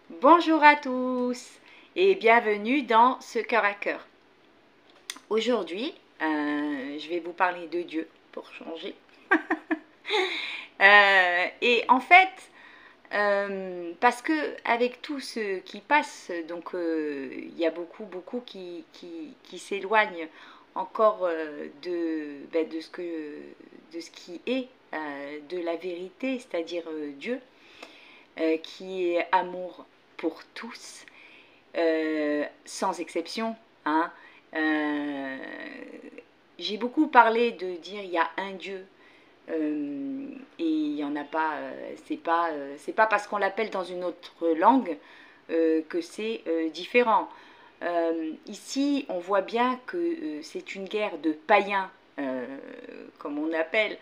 Bonjour à tous et bienvenue dans ce cœur à cœur. Aujourd'hui, je vais vous parler de Dieu pour changer. Et en fait, parce que avec tout ce qui passe, donc il y a beaucoup qui s'éloignent encore de ce qui est de la vérité, c'est-à-dire Dieu, qui est amour pour tous, sans exception. Hein. Euh, j'ai beaucoup parlé de dire il y a un Dieu. Et il n'y en a pas, c'est pas parce qu'on l'appelle dans une autre langue que c'est différent. Ici, on voit bien que c'est une guerre de païens, comme on appelle,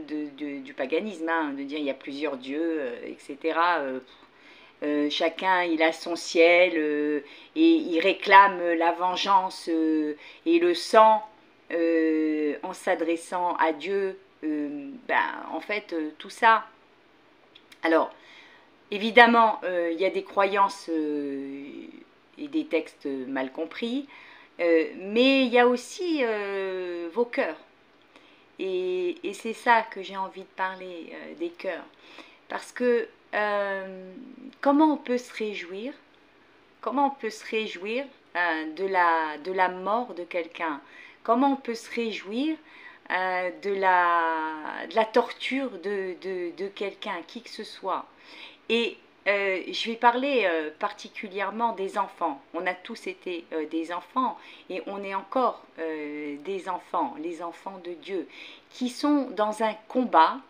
du paganisme, hein, de dire il y a plusieurs dieux, etc. Chacun il a son ciel et il réclame la vengeance et le sang en s'adressant à Dieu. En fait, tout ça. Alors, évidemment, il y a des croyances et des textes mal compris, mais il y a aussi vos cœurs. Et c'est ça que j'ai envie de parler, des cœurs. Parce que comment on peut se réjouir Comment on peut se réjouir de la mort de quelqu'un? Comment on peut se réjouir de la torture de quelqu'un, qui que ce soit? Et je vais parler particulièrement des enfants. On a tous été des enfants et on est encore des enfants, les enfants de Dieu, qui sont dans un combat,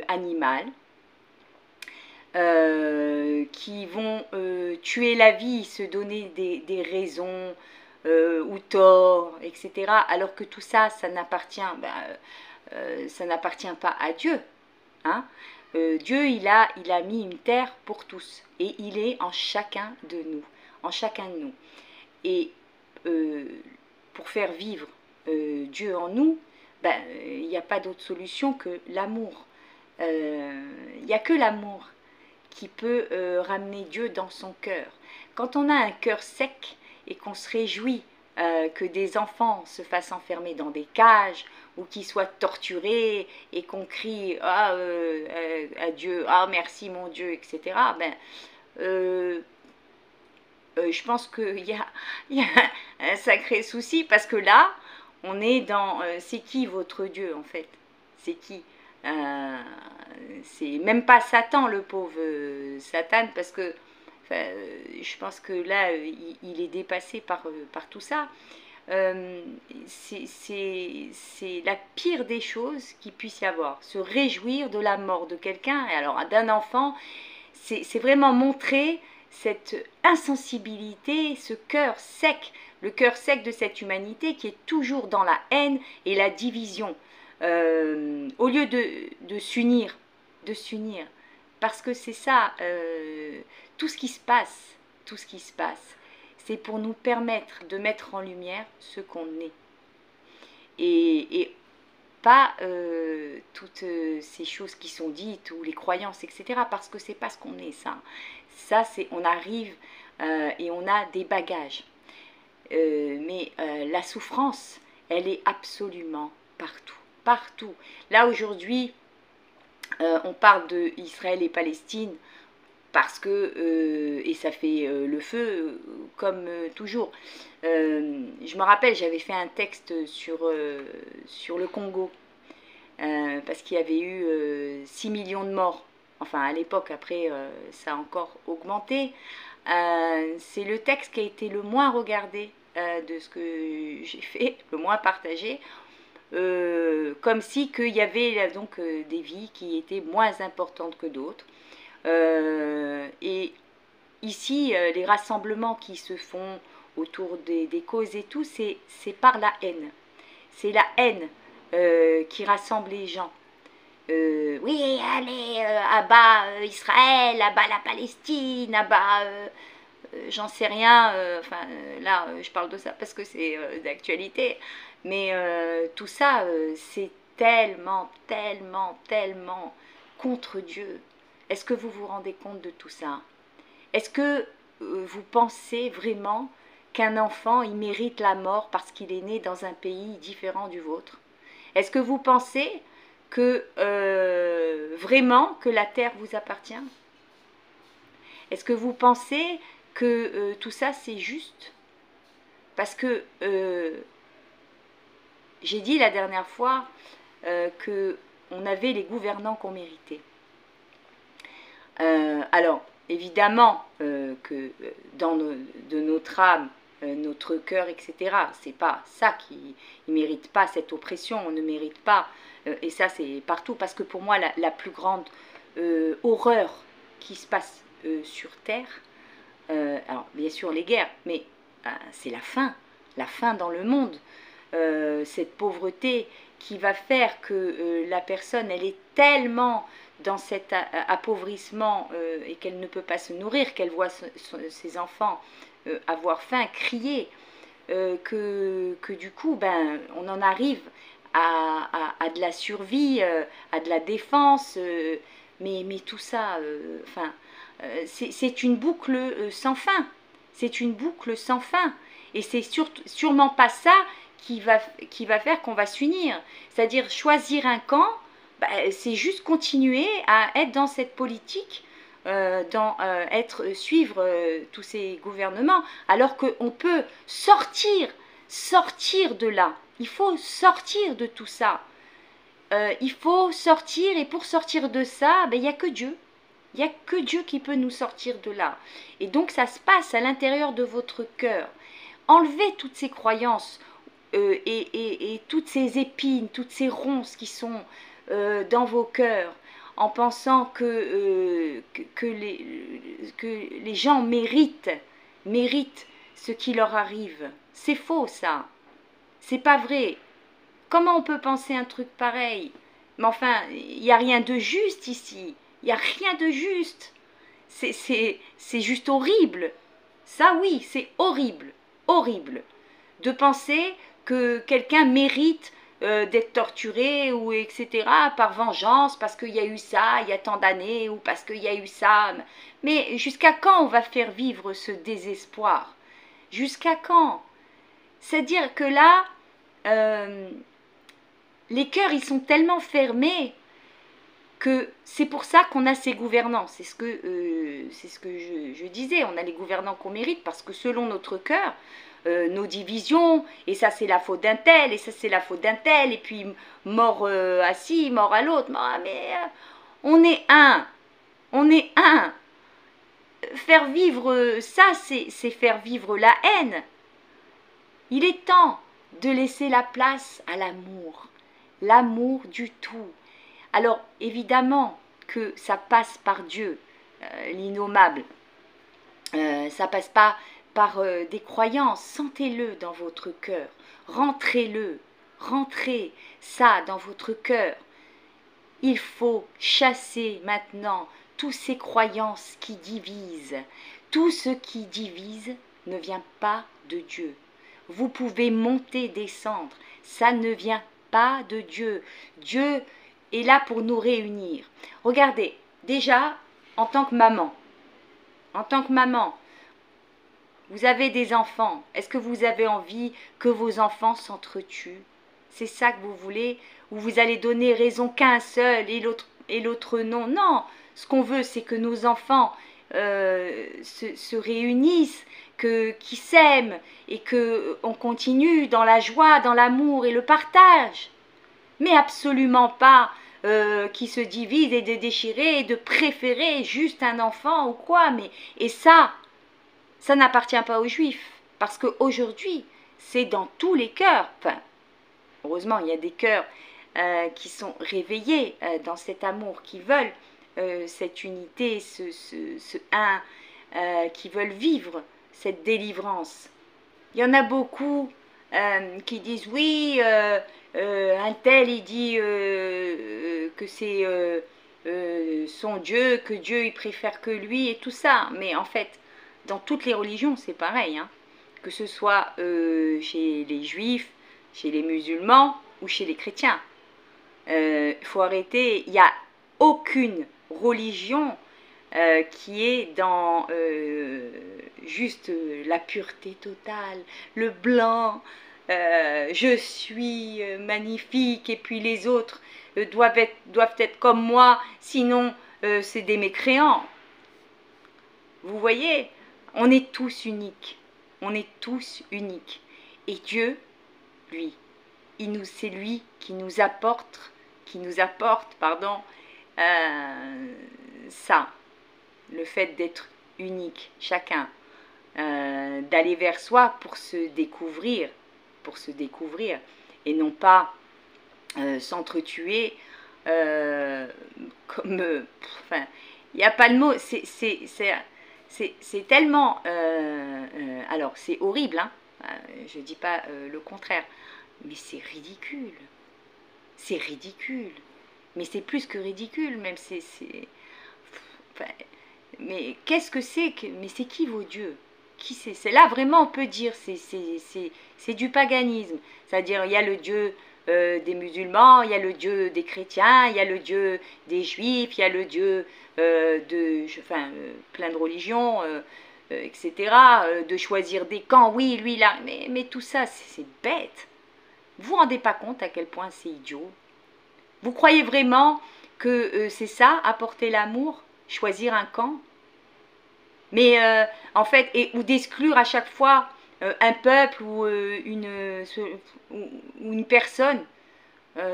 animal, qui vont tuer la vie, se donner des raisons ou torts, etc. Alors que tout ça, ça n'appartient pas à Dieu. Hein. Dieu, il a mis une terre pour tous et il est en chacun de nous, en chacun de nous. Et pour faire vivre Dieu en nous, il n'y a pas d'autre solution que l'amour. Il n'y a que l'amour qui peut ramener Dieu dans son cœur. Quand on a un cœur sec et qu'on se réjouit que des enfants se fassent enfermer dans des cages ou qu'ils soient torturés et qu'on crie à Dieu, ah merci mon Dieu, etc. Je pense y a un sacré souci parce que là, on est dans c'est qui votre Dieu en fait? C'est qui? C'est même pas Satan, le pauvre Satan, parce que je pense que là, il est dépassé par tout ça. C'est la pire des choses qu'il puisse y avoir. Se réjouir de la mort de quelqu'un, alors d'un enfant, c'est vraiment montrer cette insensibilité, ce cœur sec, le cœur sec de cette humanité qui est toujours dans la haine et la division. Au lieu s'unir, parce que c'est ça, tout ce qui se passe, c'est pour nous permettre de mettre en lumière ce qu'on est. Et pas toutes ces choses qui sont dites ou les croyances, etc. Parce que c'est pas ce qu'on est, ça. Ça, c'est on arrive et on a des bagages. Mais la souffrance, elle est absolument partout. Partout. Là, aujourd'hui, on parle de Israël et Palestine parce que, et ça fait le feu, comme toujours. Je me rappelle, j'avais fait un texte sur le Congo, parce qu'il y avait eu 6 millions de morts. Enfin, à l'époque, après, ça a encore augmenté. C'est le texte qui a été le moins regardé de ce que j'ai fait, le moins partagé. Comme si qu'il y avait donc des vies qui étaient moins importantes que d'autres. Et ici, les rassemblements qui se font autour des causes et tout, c'est par la haine. C'est la haine qui rassemble les gens. Oui, allez, abat Israël, abat la Palestine, abat j'en sais rien. Là, je parle de ça parce que c'est d'actualité. Mais tout ça, c'est tellement contre Dieu. Est-ce que vous vous rendez compte de tout ça? Est-ce que vous pensez vraiment qu'un enfant, il mérite la mort parce qu'il est né dans un pays différent du vôtre? Est-ce que vous pensez que vraiment que la terre vous appartient? Est-ce que vous pensez que tout ça c'est juste? Parce que j'ai dit la dernière fois qu'on avait les gouvernants qu'on méritait. Alors, évidemment que de notre âme, notre cœur, etc., c'est pas ça qui ne mérite pas cette oppression, on ne mérite pas, et ça c'est partout, parce que pour moi la plus grande horreur qui se passe sur Terre, alors bien sûr les guerres, mais c'est la faim dans le monde, cette pauvreté qui va faire que la personne, elle est tellement dans cet appauvrissement et qu'elle ne peut pas se nourrir, qu'elle voit ses enfants avoir faim, crier, que du coup, ben, on en arrive à de la survie, à de la défense, mais tout ça, enfin, c'est une boucle sans fin. C'est une boucle sans fin. Et c'est sûrement pas ça qui va faire qu'on va s'unir. C'est-à-dire choisir un camp, bah, c'est juste continuer à être dans cette politique, suivre tous ces gouvernements, alors qu'on peut sortir de là. Il faut sortir de tout ça. Il faut sortir, et pour sortir de ça, ben, il n'y a que Dieu. Il n'y a que Dieu qui peut nous sortir de là. Et donc ça se passe à l'intérieur de votre cœur. Enlevez toutes ces croyances et toutes ces épines, toutes ces ronces qui sont dans vos cœurs, en pensant que les gens méritent ce qui leur arrive. C'est faux ça. C'est pas vrai. Comment on peut penser un truc pareil? Mais enfin, il n'y a rien de juste ici. Il n'y a rien de juste. C'est juste horrible. Ça oui, c'est horrible. Horrible. De penser que quelqu'un mérite d'être torturé ou etc. par vengeance parce qu'il y a eu ça il y a tant d'années ou parce qu'il y a eu ça. Mais jusqu'à quand on va faire vivre ce désespoir? Jusqu'à quand? C'est-à-dire que là, les cœurs, ils sont tellement fermés que c'est pour ça qu'on a ces gouvernants. C'est ce que je disais, on a les gouvernants qu'on mérite parce que selon notre cœur, nos divisions, et ça c'est la faute d'un tel, et ça c'est la faute d'un tel, et puis mort à ci, mort à l'autre, mais on est un, on est un. Faire vivre ça, c'est faire vivre la haine. Il est temps de laisser la place à l'amour du tout. Alors évidemment que ça passe par Dieu, l'innommable, ça passe pas par des croyances. Sentez-le dans votre cœur, rentrez ça dans votre cœur. Il faut chasser maintenant toutes ces croyances qui divisent. Tout ce qui divise ne vient pas de Dieu. Vous pouvez monter, descendre, ça ne vient pas de Dieu. Dieu est là pour nous réunir. Regardez, déjà, en tant que maman, vous avez des enfants. Est-ce que vous avez envie que vos enfants s'entretuent? C'est ça que vous voulez? Ou vous allez donner raison qu'à un seul et l'autre non? Non, ce qu'on veut, c'est que nos enfants se réunissent, qu'ils s'aiment et qu'on continue dans la joie, dans l'amour et le partage. Mais absolument pas qui se divisent et de déchirer et de préférer juste un enfant ou quoi. Et ça n'appartient pas aux Juifs. Parce qu'aujourd'hui, c'est dans tous les cœurs. Enfin, heureusement, il y a des cœurs qui sont réveillés dans cet amour, qui veulent cette unité, ce un, qui veulent vivre cette délivrance. Il y en a beaucoup qui disent oui, un tel il dit que c'est son Dieu, que Dieu il préfère que lui et tout ça. Mais en fait, dans toutes les religions c'est pareil, hein, que ce soit chez les juifs, chez les musulmans ou chez les chrétiens. Il faut arrêter, il y a aucune religion qui est dans juste la pureté totale, le blanc, je suis magnifique et puis les autres doivent être comme moi, sinon c'est des mécréants. Vous voyez, on est tous uniques, on est tous uniques. Et Dieu, lui, c'est lui qui nous apporte, pardon, ça, le fait d'être unique, chacun, d'aller vers soi pour se découvrir, et non pas s'entretuer comme, enfin, il n'y a pas le mot, c'est tellement, alors c'est horrible, hein, je ne dis pas le contraire, mais c'est ridicule, mais c'est plus que ridicule, même enfin, mais qu'est-ce que c'est que, mais c'est qui vos dieux? Qui c'est là vraiment on peut dire c'est du paganisme, c'est-à-dire il y a le Dieu des musulmans, il y a le Dieu des chrétiens, il y a le Dieu des juifs, il y a le Dieu plein de religions, etc. De choisir des camps, oui, lui, là, mais tout ça, c'est bête. Vous vous rendez pas compte à quel point c'est idiot? Vous croyez vraiment que c'est ça, apporter l'amour, choisir un camp? Mais en fait, ou d'exclure à chaque fois un peuple ou une personne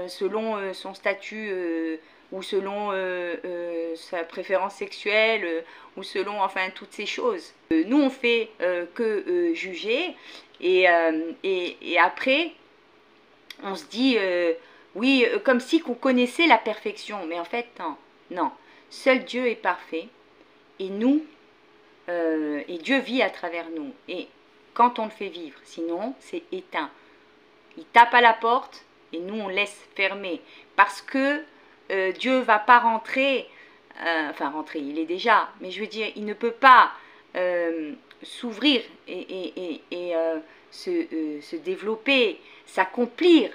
selon son statut ou selon sa préférence sexuelle ou selon enfin toutes ces choses. Nous on fait que juger et après on se dit oui comme si qu'on connaissait la perfection, mais en fait non, non. Seul Dieu est parfait et nous et Dieu vit à travers nous. Et quand on le fait vivre, sinon c'est éteint. Il tape à la porte et nous on laisse fermer. Parce que Dieu ne va pas rentrer, enfin rentrer, il est déjà, mais je veux dire, il ne peut pas s'ouvrir et se développer, s'accomplir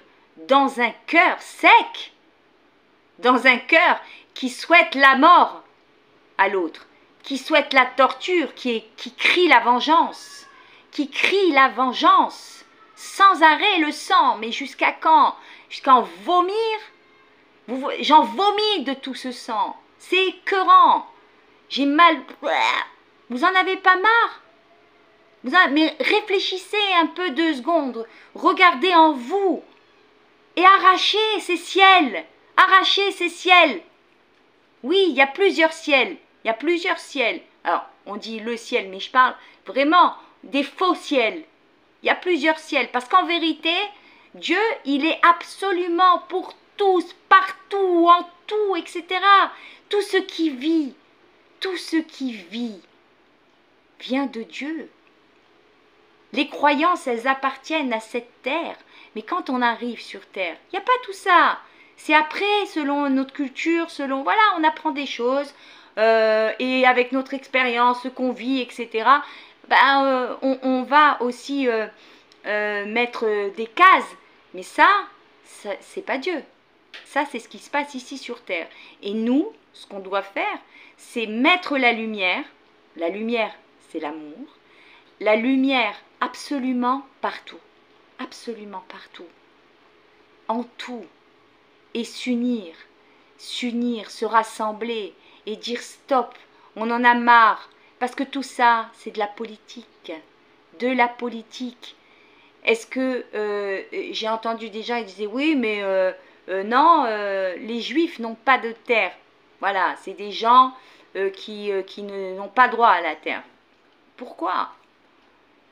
dans un cœur sec, dans un cœur qui souhaite la mort à l'autre, qui souhaite la torture, qui crie la vengeance, sans arrêt le sang, mais jusqu'à quand? Jusqu'à en vomir? J'en vomis de tout ce sang, c'est écœurant, j'ai mal, vous en avez pas marre? Mais réfléchissez un peu 2 secondes, regardez en vous, et arrachez ces ciels, oui, il y a plusieurs ciels, alors on dit le ciel, mais je parle vraiment des faux ciels. Il y a plusieurs ciels, parce qu'en vérité, Dieu, il est absolument pour tous, partout, en tout, etc. Tout ce qui vit vient de Dieu. Les croyances, elles appartiennent à cette terre, mais quand on arrive sur terre, il n'y a pas tout ça. C'est après, selon notre culture, voilà, on apprend des choses, et avec notre expérience, ce qu'on vit, etc., on va aussi mettre des cases. Mais ça c'est pas Dieu. Ça, c'est ce qui se passe ici sur terre. Et nous, ce qu'on doit faire, c'est mettre la lumière. La lumière, c'est l'amour. La lumière, absolument partout. Absolument partout. En tout. Et s'unir, se rassembler et dire stop, on en a marre, parce que tout ça, c'est de la politique, Est-ce que j'ai entendu des gens qui disaient oui, mais non, les Juifs n'ont pas de terre. Voilà, c'est des gens qui n'ont pas droit à la terre. Pourquoi?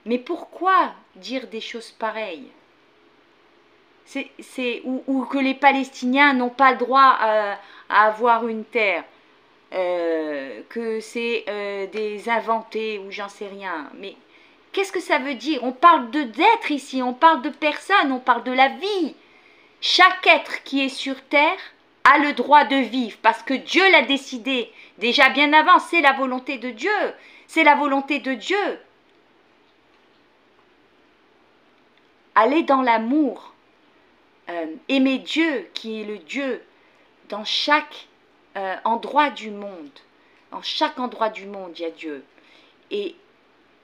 Mais pourquoi dire des choses pareilles? Ou que les Palestiniens n'ont pas le droit à avoir une terre, que c'est des inventés ou j'en sais rien. Mais qu'est-ce que ça veut dire? On parle d'être ici, on parle de personne, on parle de la vie. Chaque être qui est sur terre a le droit de vivre parce que Dieu l'a décidé. Déjà bien avant, c'est la volonté de Dieu. C'est la volonté de Dieu. Aller dans l'amour. Aimer Dieu qui est le Dieu dans chaque endroit du monde, en chaque endroit du monde, il y a Dieu. Et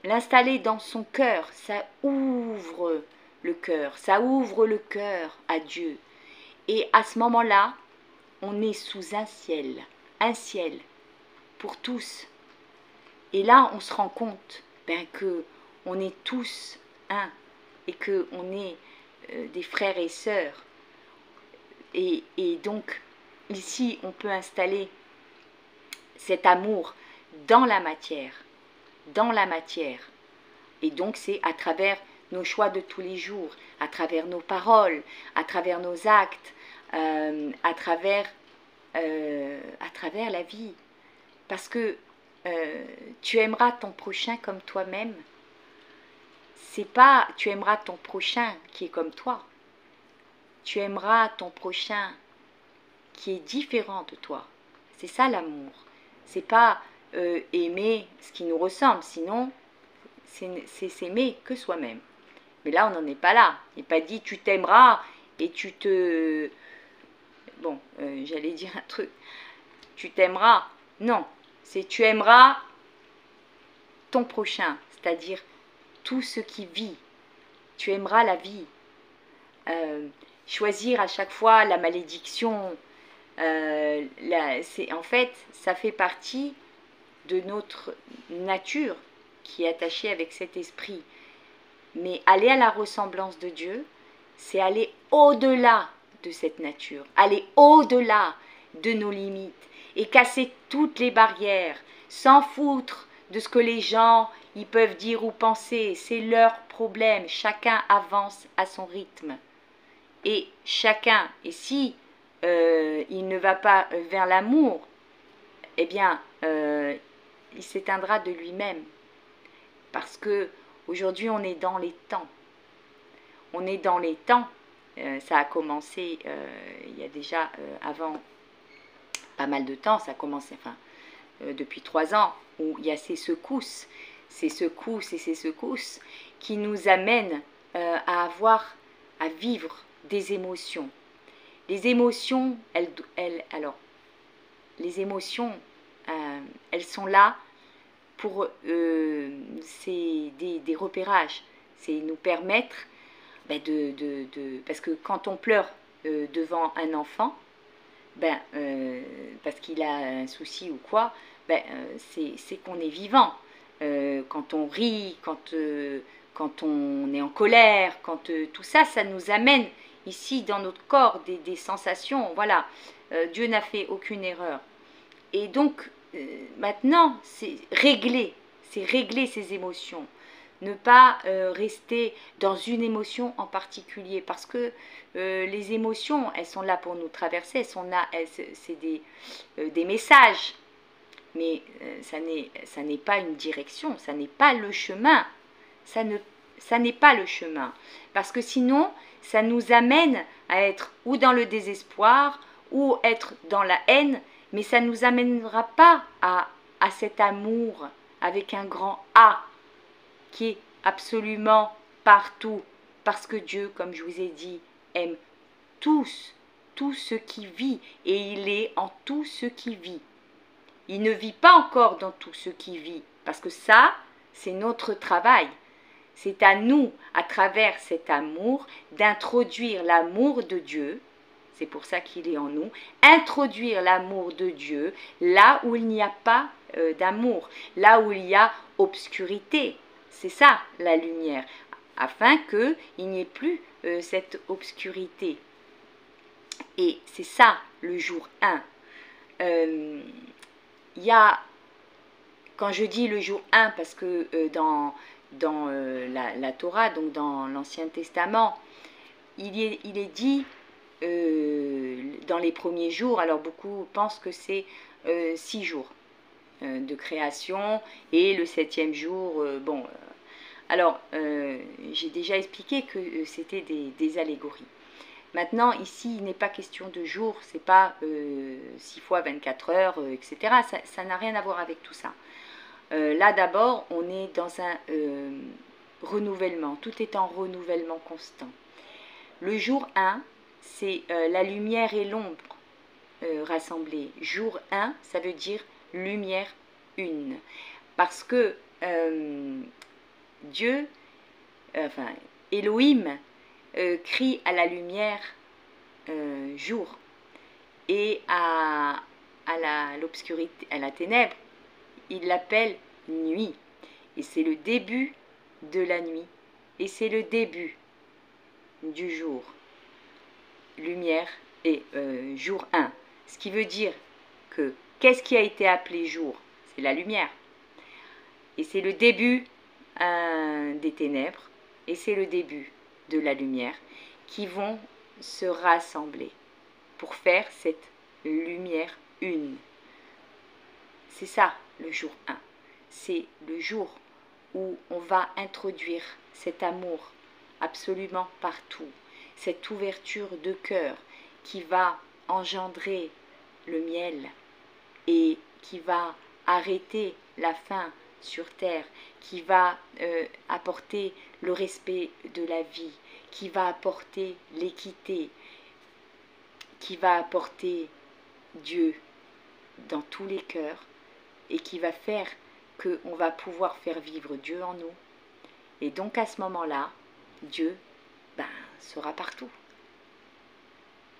l'installer dans son cœur, ça ouvre le cœur, ça ouvre le cœur à Dieu. Et à ce moment-là, on est sous un ciel pour tous. Et là, on se rend compte que on est tous un et que on est des frères et sœurs. Et donc, ici, on peut installer cet amour dans la matière. Et donc, c'est à travers nos choix de tous les jours, à travers nos paroles, à travers nos actes, à travers la vie. Parce que tu aimeras ton prochain comme toi-même. C'est pas tu aimeras ton prochain qui est comme toi. Tu aimeras ton prochain qui est différent de toi. C'est ça l'amour. C'est pas aimer ce qui nous ressemble, sinon c'est s'aimer que soi-même. Mais là, on n'en est pas là. Il n'est pas dit tu t'aimeras et tu te... Bon, j'allais dire un truc. Tu t'aimeras. Non, c'est tu aimeras ton prochain, c'est-à-dire tout ce qui vit. Tu aimeras la vie. Choisir à chaque fois la malédiction, en fait, ça fait partie de notre nature qui est attachée avec cet esprit. Mais aller à la ressemblance de Dieu, c'est aller au-delà de cette nature, aller au-delà de nos limites et casser toutes les barrières, sans foutre de ce que les gens ils peuvent dire ou penser. C'est leur problème, chacun avance à son rythme. Et chacun, et si il ne va pas vers l'amour, eh bien, il s'éteindra de lui-même. Parce que aujourd'hui, on est dans les temps. On est dans les temps. Ça a commencé il y a déjà avant pas mal de temps. Ça a commencé depuis 3 ans, où il y a ces secousses qui nous amènent à vivre des émotions. Les émotions, elles sont là pour c'est des repérages, c'est nous permettre parce que quand on pleure devant un enfant, parce qu'il a un souci ou quoi, c'est qu'on est vivant. Quand on rit, quand on est en colère, tout ça, ça nous amène ici dans notre corps des sensations. Voilà, Dieu n'a fait aucune erreur. Et donc, maintenant, c'est régler ces émotions. Ne pas rester dans une émotion en particulier, parce que les émotions, elles sont là pour nous traverser, elles sont là, c'est des messages, mais ça n'est pas une direction, ça n'est pas le chemin, ça n'est pas le chemin, parce que sinon, ça nous amène à être ou dans le désespoir, ou être dans la haine, mais ça ne nous amènera pas à cet amour avec un grand A, qui est absolument partout, parce que Dieu, comme je vous ai dit, aime tout ce qui vit, et il est en tout ce qui vit. Il ne vit pas encore dans tout ce qui vit, parce que ça, c'est notre travail. C'est à nous, à travers cet amour, d'introduire l'amour de Dieu. C'est pour ça qu'il est en nous. Introduire l'amour de Dieu là où il n'y a pas d'amour, là où il y a obscurité. C'est ça la lumière, afin qu'il n'y ait plus cette obscurité. Et c'est ça le jour 1. Il y a, quand je dis le jour 1, parce que dans la Torah, donc dans l'Ancien Testament, il est dit dans les premiers jours, alors beaucoup pensent que c'est 6 jours de création, et le 7e jour, alors j'ai déjà expliqué que c'était des allégories. Maintenant, ici, il n'est pas question de jours, c'est pas 6 fois 24 heures, etc. Ça n'a rien à voir avec tout ça. Là, d'abord, on est dans un renouvellement, tout est en renouvellement constant. Le jour 1, c'est la lumière et l'ombre. rassemblés. Jour 1, ça veut dire lumière une. Parce que Dieu, enfin Elohim, crie à la lumière jour et à l'obscurité, à la ténèbre, il l'appelle nuit. Et c'est le début de la nuit. Et c'est le début du jour. Lumière et jour 1. Ce qui veut dire que qu'est-ce qui a été appelé jour? C'est la lumière. Et c'est le début des ténèbres. Et c'est le début de la lumière qui vont se rassembler pour faire cette lumière une. C'est ça le jour 1. C'est le jour où on va introduire cet amour absolument partout, cette ouverture de cœur qui va engendrer le miel et qui va arrêter la faim sur terre, qui va apporter le respect de la vie, qui va apporter l'équité, qui va apporter Dieu dans tous les cœurs et qui va faire qu'on va pouvoir faire vivre Dieu en nous. Et donc à ce moment-là, Dieu sera partout.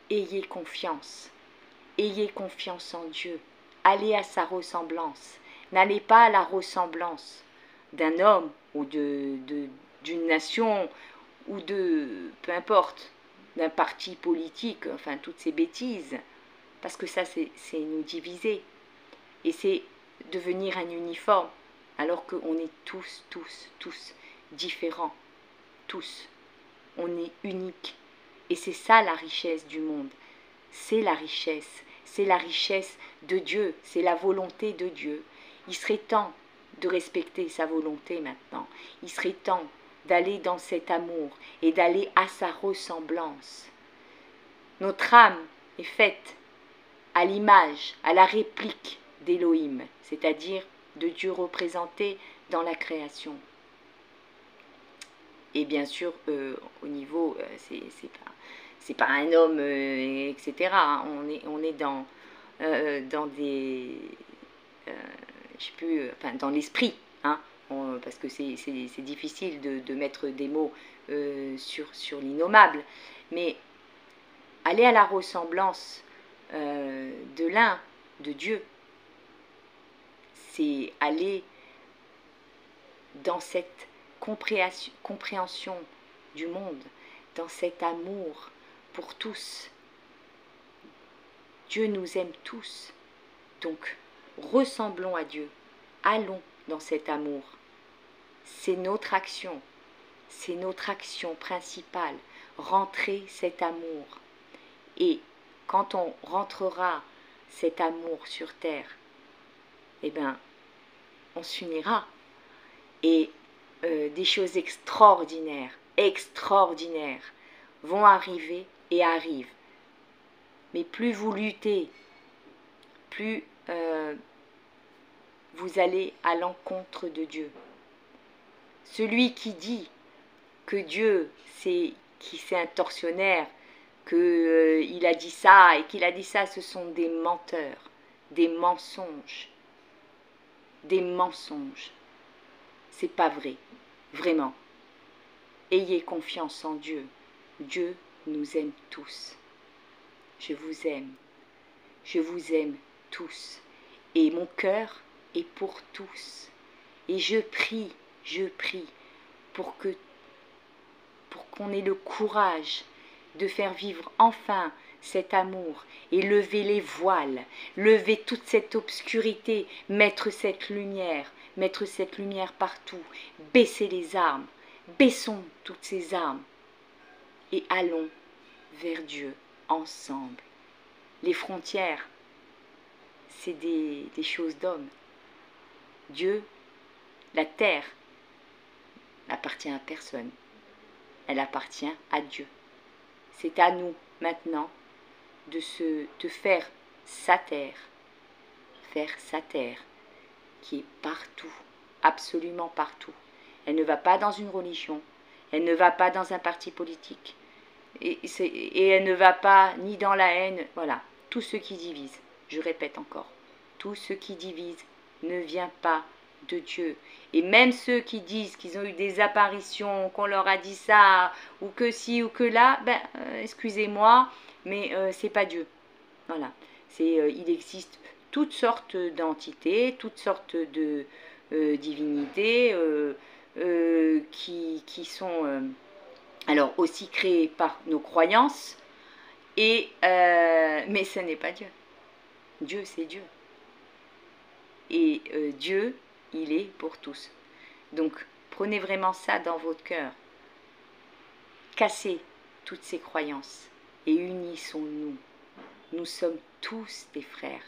Ayez confiance en Dieu, allez à sa ressemblance, n'allez pas à la ressemblance d'un homme ou d'une nation ou peu importe, d'un parti politique, enfin toutes ces bêtises, parce que ça c'est nous diviser et c'est devenir un uniforme alors qu'on est tous différents, tous, on est unique et c'est ça la richesse du monde, c'est la richesse de Dieu, c'est la volonté de Dieu. Il serait temps de respecter sa volonté maintenant, il serait temps d'aller dans cet amour et d'aller à sa ressemblance. Notre âme est faite à l'image, à la réplique d'Élohim, c'est-à-dire de Dieu représenté dans la création. Et bien sûr, au niveau, c'est pas un homme, etc. Hein. On est dans des, je sais plus, enfin dans l'esprit, hein, parce que c'est difficile de mettre des mots sur l'innommable, mais aller à la ressemblance de l'un, de Dieu, c'est aller dans cette compréhension du monde, dans cet amour pour tous. Dieu nous aime tous, donc ressemblons à Dieu, allons dans cet amour. C'est notre action principale, rentrer cet amour. Et quand on rentrera cet amour sur terre, eh bien, on s'unira et des choses extraordinaires vont arriver et arrivent. Mais plus vous luttez, plus vous allez à l'encontre de Dieu. Celui qui dit que Dieu, c'est un tortionnaire, qu'il a dit ça et qu'il a dit ça, ce sont des menteurs, des mensonges. Des mensonges. C'est pas vrai, vraiment. Ayez confiance en Dieu. Dieu nous aime tous. Je vous aime tous. Et mon cœur est pour tous. Et je prie pour qu'on ait le courage de faire vivre enfin cet amour et lever les voiles, lever toute cette obscurité, mettre cette lumière partout, baisser les armes, baissons toutes ces armes et allons vers Dieu ensemble. Les frontières, c'est des choses d'hommes. Dieu, la terre, n'appartient à personne. Elle appartient à Dieu. C'est à nous maintenant de faire sa terre qui est partout, absolument partout. Elle ne va pas dans une religion, elle ne va pas dans un parti politique, et elle ne va pas ni dans la haine, voilà. tout ce qui divise, je répète encore, tout ce qui divise ne vient pas de Dieu. Et même ceux qui disent qu'ils ont eu des apparitions, qu'on leur a dit ça, ou que ci ou que là, excusez-moi, mais c'est pas Dieu. Voilà. Il existe toutes sortes d'entités, toutes sortes de divinités qui sont alors aussi créées par nos croyances, mais ce n'est pas Dieu. Dieu, c'est Dieu. Et Dieu, il est pour tous. Donc, prenez vraiment ça dans votre cœur. Cassez toutes ces croyances et unissons-nous. Nous sommes tous des frères.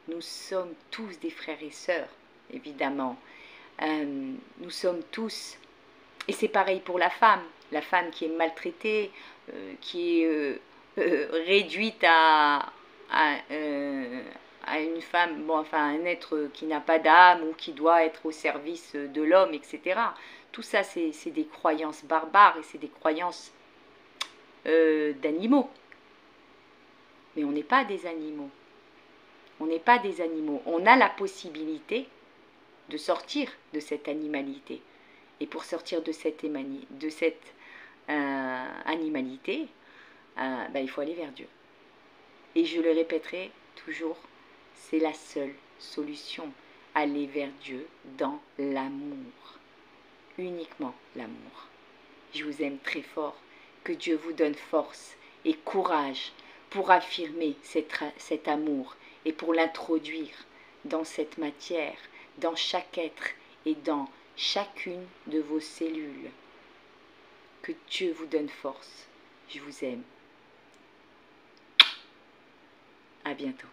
Nous sommes tous des frères et sœurs, évidemment. Nous sommes tous, et c'est pareil pour la femme qui est maltraitée, qui est réduite à une femme, bon, enfin un être qui n'a pas d'âme ou qui doit être au service de l'homme, etc. Tout ça, c'est des croyances barbares et c'est des croyances d'animaux. Mais on n'est pas des animaux. On n'est pas des animaux. On a la possibilité de sortir de cette animalité. Et pour sortir de cette animalité, il faut aller vers Dieu. Et je le répéterai toujours, c'est la seule solution. Aller vers Dieu dans l'amour. Uniquement l'amour. Je vous aime très fort. Que Dieu vous donne force et courage pour affirmer cet amour et pour l'introduire dans cette matière, dans chaque être et dans chacune de vos cellules. Que Dieu vous donne force. Je vous aime. À bientôt.